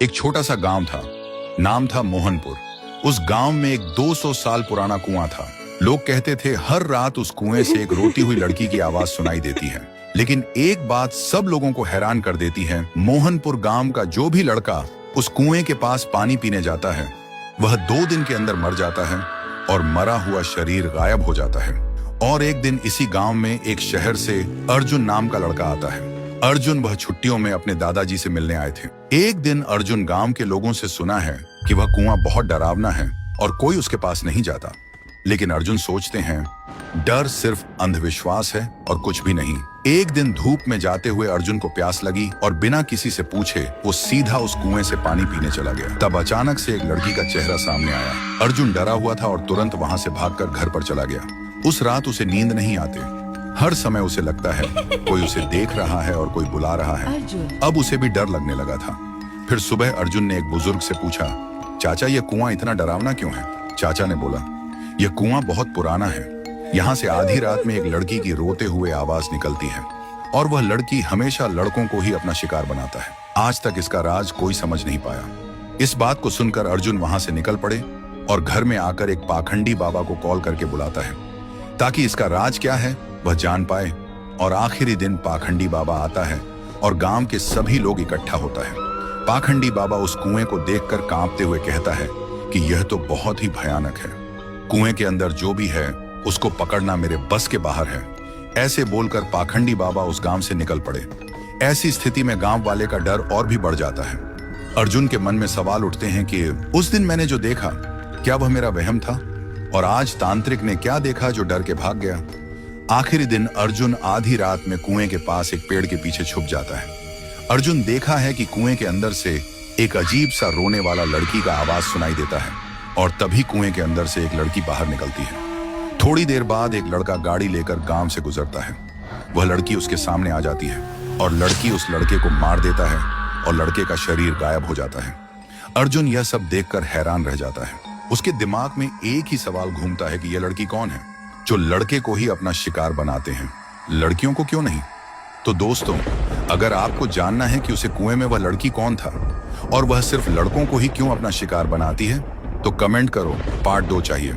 एक छोटा सा गांव था, नाम था मोहनपुर। उस गांव में एक 200 साल पुराना कुआं था। लोग कहते थे हर रात उस कुएं से एक रोती हुई लड़की की आवाज सुनाई देती है। लेकिन एक बात सब लोगों को हैरान कर देती है, मोहनपुर गांव का जो भी लड़का उस कुएं के पास पानी पीने जाता है, वह 2 दिन के अंदर मर जाता है और मरा हुआ शरीर गायब हो जाता है। और एक दिन इसी गांव में एक शहर से अर्जुन नाम का लड़का आता है। अर्जुन वह छुट्टियों में अपने दादाजी से मिलने आए थे। एक दिन अर्जुन गांव के लोगों से सुना है कि वह कुआं बहुत डरावना है और कोई उसके पास नहीं जाता। लेकिन अर्जुन सोचते हैं डर सिर्फ अंधविश्वास है और कुछ भी नहीं। एक दिन धूप में जाते हुए अर्जुन को प्यास लगी और बिना किसी से पूछे वो सीधा उस कुएं से पानी पीने चला गया। तब अचानक से एक लड़की का चेहरा सामने आया। अर्जुन डरा हुआ था और तुरंत वहां से भागकर घर पर चला गया। उस रात उसे नींद नहीं आती। हर समय उसे लगता है कोई उसे देख रहा है और कोई बुला रहा है। अब उसे भी डर लगने लगा था। फिर सुबह अर्जुन ने एक बुजुर्ग से पूछा, चाचा ये कुआं इतना डरावना क्यों है? चाचा ने बोला, यह कुआं बहुत पुराना है। यहाँ से आधी रात में एक लड़की की रोते हुए आवाज निकलती है और वह लड़की हमेशा लड़कों को ही अपना शिकार बनाता है। आज तक इसका राज कोई समझ नहीं पाया। इस बात को सुनकर अर्जुन वहां से निकल पड़े और घर में आकर एक पाखंडी बाबा को कॉल करके बुलाता है ताकि इसका राज क्या है वह जान पाए। और आखिरी दिन पाखंडी बाबा आता है और गांव के सभी लोग इकट्ठा होता है। पाखंडी बाबा उस कुएं को देखकर कांपते हुए कहता है कि यह तो बहुत ही भयानक है। कुएं के अंदर जो भी है उसको पकड़ना मेरे बस के बाहर है। ऐसे बोलकर पाखंडी बाबा उस गांव से निकल पड़े। ऐसी स्थिति में गांव वाले का डर और भी बढ़ जाता है। अर्जुन के मन में सवाल उठते हैं कि उस दिन मैंने जो देखा क्या वह मेरा वहम था, और आज तांत्रिक ने क्या देखा जो डर के भाग गया। आखिरी दिन अर्जुन आधी रात में कुएं के पास एक पेड़ के पीछे छुप जाता है। अर्जुन देखा है कि कुएं के अंदर से एक अजीब सा रोने वाला लड़की का आवाज सुनाई देता है और तभी कुएं के अंदर से एक लड़की बाहर निकलती है। थोड़ी देर बाद एक लड़का गाड़ी लेकर गांव से गुजरता है। वह लड़की उसके सामने आ जाती है और लड़की उस लड़के को मार देता है और लड़के का शरीर गायब हो जाता है। अर्जुन यह सब देखकर हैरान रह जाता है। उसके दिमाग में एक ही सवाल घूमता है कि यह लड़की कौन है जो लड़के को ही अपना शिकार बनाते हैं, लड़कियों को क्यों नहीं? तो दोस्तों, अगर आपको जानना है कि उसे कुएं में वह लड़की कौन था और वह सिर्फ लड़कों को ही क्यों अपना शिकार बनाती है, तो कमेंट करो, पार्ट 2 चाहिए।